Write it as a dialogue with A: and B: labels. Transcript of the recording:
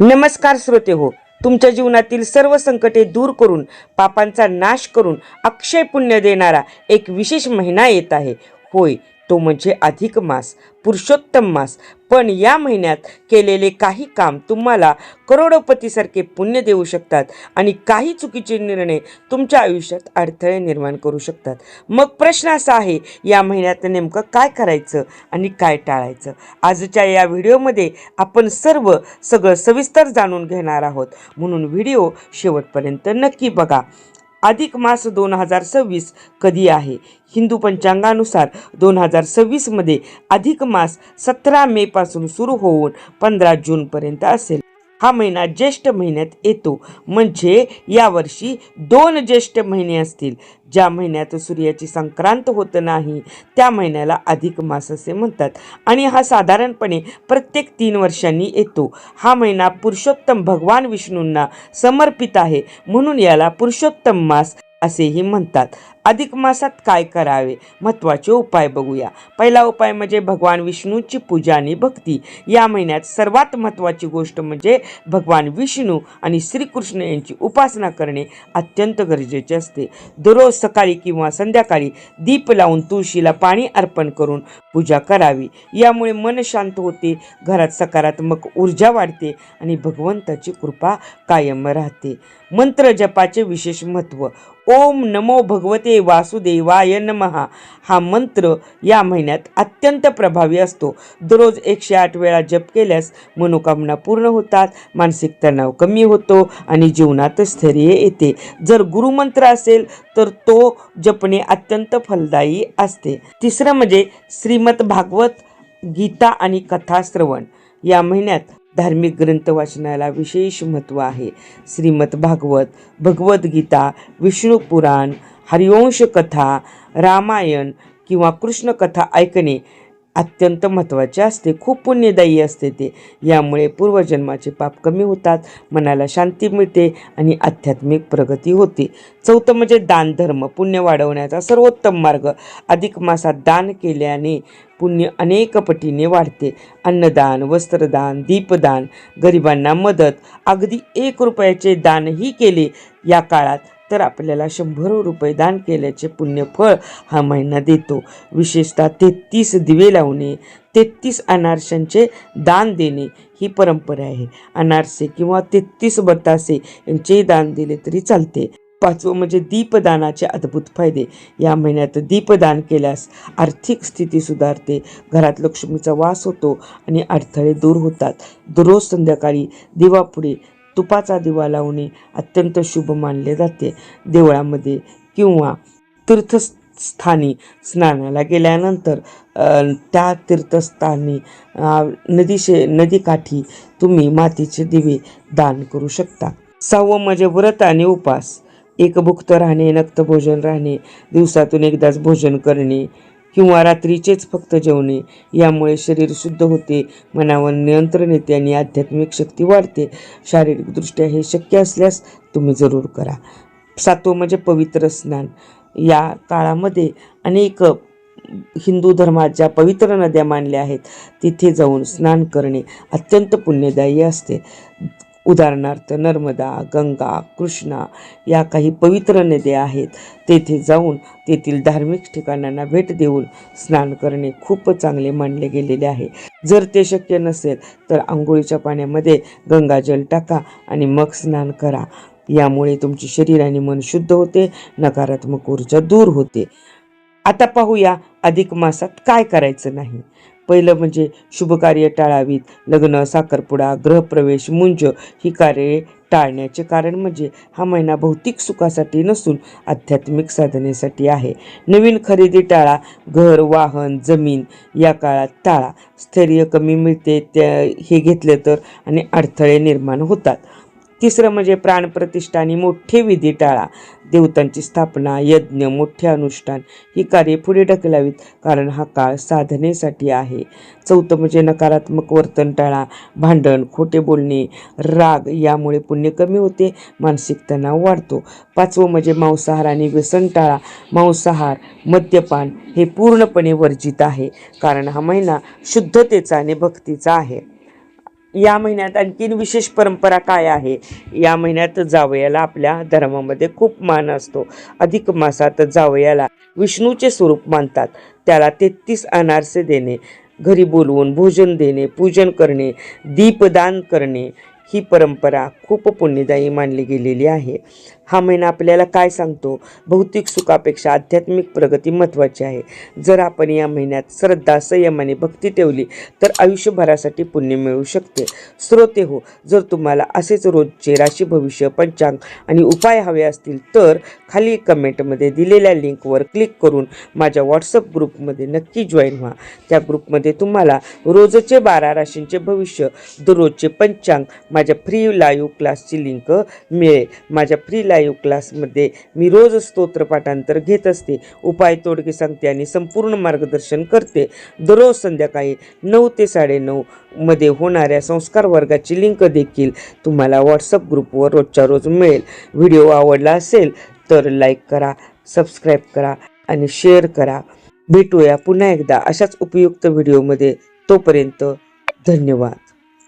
A: नमस्कार श्रोते हो, तुमच्या जीवनातील सर्व संकटे दूर करून पापांचा नाश करून अक्षय पुण्य देणारा एक विशेष महिना येत आहे. होय, तो म्हणजे अधिक मास, पुरुषोत्तम मास. पण या महिन्यात केलेले काही काम तुम्हाला करोडोपतीसारखे पुण्य देऊ शकतात आणि काही चुकीचे निर्णय तुमच्या आयुष्यात अडथळे निर्माण करू शकतात. मग प्रश्न असा आहे, या महिन्यात नेमकं काय करायचं आणि काय टाळायचं? आजच्या या व्हिडिओमध्ये आपण सगळं सविस्तर जाणून घेणार आहोत, म्हणून व्हिडिओ शेवटपर्यंत नक्की बघा. अधिक मास 2026 कधी आहे? हिंदू पंचांगानुसार 2026 मध्ये अधिक मास 17 मे पासून सुरू होऊन 15 जून पर्यंत असेल. हा महिना ज्येष्ठ महिन्यात येतो, म्हणजे यावर्षी 2 ज्येष्ठ महिने असतील. ज्या महिन्यात सूर्याची संक्रांत होत नाही त्या महिन्याला अधिक मास असे म्हणतात आणि हा साधारणपणे प्रत्येक 3 वर्षांनी येतो. हा महिना पुरुषोत्तम भगवान विष्णूंना समर्पित आहे, म्हणून याला पुरुषोत्तम मास असेही म्हणतात. अधिक मासात काय करावे? महत्त्वाचे उपाय बघूया. पहिला उपाय म्हणजे भगवान विष्णूची पूजा आणि भक्ती. या महिन्यात सर्वात महत्त्वाची गोष्ट म्हणजे भगवान विष्णू आणि श्रीकृष्ण यांची उपासना करणे अत्यंत गरजेचे असते. दररोज सकाळी किंवा संध्याकाळी दीप लावून तुळशीला पाणी अर्पण करून पूजा करावी. यामुळे मन शांत होते, घरात सकारात्मक ऊर्जा वाढते आणि भगवंताची कृपा कायम राहते. मंत्र जपाचे विशेष महत्त्व. ओम नमो भगवते वासुदेवाय नमः हा मंत्र या महिन्यात अत्यंत प्रभावी असतो. दररोज 108 वेळा जप केल्यास मनोकामना पूर्ण होतात, मानसिक तणाव कमी होतो आणि जीवनात स्थैर्य येते. जर गुरुमंत्र असेल तर तो जपणे अत्यंत फलदायी असते. तिसरं म्हणजे श्रीमद भागवत, गीता आणि कथा श्रवण. या महिन्यात धार्मिक ग्रंथ वाचनाला विशेष महत्त्व आहे. श्रीमद भागवत, भगवद्गीता, विष्णू पुराण, हरिवंश कथा, रामायण किंवा कृष्ण कथा ऐकणे अत्यंत महत्त्वाचे असते. खूप पुण्यदायी असते ते. यामुळे पूर्वजन्माचे पाप कमी होतात, मनाला शांती मिळते आणि आध्यात्मिक प्रगती होते. चौथं म्हणजे दान धर्म. पुण्य वाढवण्याचा सर्वोत्तम मार्ग. अधिक मासात दान केल्याने पुण्य अनेक पटीने वाढते. अन्नदान, वस्त्रदान, दीपदान, गरिबांना मदत, अगदी 1 रुपयाचे दानही केले या काळात तर आपल्याला 100 रुपये दान केल्याचे पुण्यफळ हा महिना देतो. विशेषतः 33 दिवे लावणे, 33 अनारशांचे दान देणे ही परंपरा आहे. अनारसे किंवा 33 बतासे यांचेही दान दिले तरी चालते. 5वं म्हणजे दीपदानाचे अद्भुत फायदे. या महिन्यात दीपदान केल्यास आर्थिक स्थिती सुधारते, घरात लक्ष्मीचा वास होतो आणि अडथळे दूर होतात. दररोज संध्याकाळी दिवापुढे तुपाचा दिवा लावणे अत्यंत शुभ मानले जाते. देवळामध्ये किंवा तीर्थस्थानी स्नानाला गेल्यानंतर त्या तीर्थस्थानी नदीकाठी तुम्ही मातीचे दिवे दान करू शकता. 6वं म्हणजे व्रत आणि उपास. एकभुक्त राहणे, नक्त भोजन राहणे, दिवसातून एकदाच भोजन करणे किंवा रात्रीचेच फक्त जेवणे. यामुळे शरीर शुद्ध होते, मनावर नियंत्रण येते आणि आध्यात्मिक शक्ती वाढते. शारीरिकदृष्ट्या हे शक्य असल्यास तुम्ही जरूर करा. 7वं म्हणजे पवित्र स्नान. या काळामध्ये अनेक हिंदू धर्मात ज्या पवित्र नद्या मानल्या आहेत तिथे जाऊन स्नान करणे अत्यंत पुण्यदायी असते. उदाहरणार्थ नर्मदा, गंगा, कृष्णा या काही पवित्र नद्या आहेत. तेथे जाऊन तेथील धार्मिक ठिकाणांना भेट देऊन स्नान करणे खूप चांगले मानले गेलेले आहे. जर ते शक्य नसेल तर आंघोळीच्या पाण्यामध्ये गंगाजल टाका आणि मग स्नान करा. यामुळे तुमचे शरीर आणि मन शुद्ध होते, नकारात्मक ऊर्जा दूर होते. आता पाहूया अधिक मासात काय करायचं नाही. पहिलं म्हणजे शुभकार्य टाळावीत. लग्न, साखरपुडा, गृहप्रवेश, मुंज ही कार्ये टाळण्याचे कारण म्हणजे हा महिना भौतिक सुखासाठी नसून आध्यात्मिक साधनेसाठी आहे. नवीन खरेदी टाळा. घर, वाहन, जमीन या काळात टाळा. स्थैर्य कमी मिळते हे घेतले तर आणि अडथळे निर्माण होतात. तिसरं म्हणजे प्राणप्रतिष्ठा आणि मोठे विधी टाळा. देवतांची स्थापना, यज्ञ, मोठे अनुष्ठान ही कार्ये पुढे ढकलावीत, कारण हा काळ साधनेसाठी आहे. 4थं म्हणजे नकारात्मक वर्तन टाळा. भांडण, खोटे बोलणे, राग यामुळे पुण्य कमी होते, मानसिक तणाव वाढतो. 5वं म्हणजे मांसाहार आणि व्यसन टाळा. मांसाहार, मद्यपान हे पूर्णपणे वर्जित आहे, कारण हा महिना शुद्धतेचा आणि भक्तीचा आहे. या महिन्यात आणखीन विशेष परंपरा काय आहे? या महिन्यात जावयाला आपल्या धर्मामध्ये खूप मान असतो. अधिक मासात जावयाला विष्णूचे स्वरूप मानतात. त्याला 33 अनारसे देणे, घरी बोलवून भोजन देणे, पूजन करणे, दीपदान करणे ही परंपरा खूप पुण्यदायी मानली गेलेली आहे. हा महिना आपल्याला काय सांगतो? भौतिक सुखापेक्षा आध्यात्मिक प्रगती महत्त्वाची आहे. जर आपण या महिन्यात श्रद्धा, संयम आणि भक्ती ठेवली तर आयुष्यभरासाठी पुण्य मिळू शकते. श्रोते हो, जर तुम्हाला असेच रोजचे राशी भविष्य, पंचांग आणि उपाय हवे असतील तर खाली कमेंटमध्ये दिलेल्या लिंकवर क्लिक करून माझ्या व्हॉट्सअप ग्रुपमध्ये नक्की जॉईन व्हा. त्या ग्रुपमध्ये तुम्हाला रोजचे 12 राशींचे भविष्य, दररोजचे पंचांग, माझ्या फ्री लाईव्ह क्लासची लिंक मिळेल. माझ्या फ्री लाईव्ह क्लासमध्ये मी रोज स्तोत्र पाठांतर घेत असते, उपाय तोडगे सांगते आणि संपूर्ण मार्गदर्शन करते. दररोज संध्याकाळी 9 ते 9:30 मध्ये होणाऱ्या संस्कार वर्गाची लिंक देखील तुम्हाला व्हॉट्सअप ग्रुपवर रोजच्या रोज मिळेल. व्हिडिओ आवडला असेल तर लाईक करा, सबस्क्राईब करा आणि शेअर करा. भेटूया पुन्हा एकदा अशाच उपयुक्त व्हिडिओमध्ये. तोपर्यंत धन्यवाद.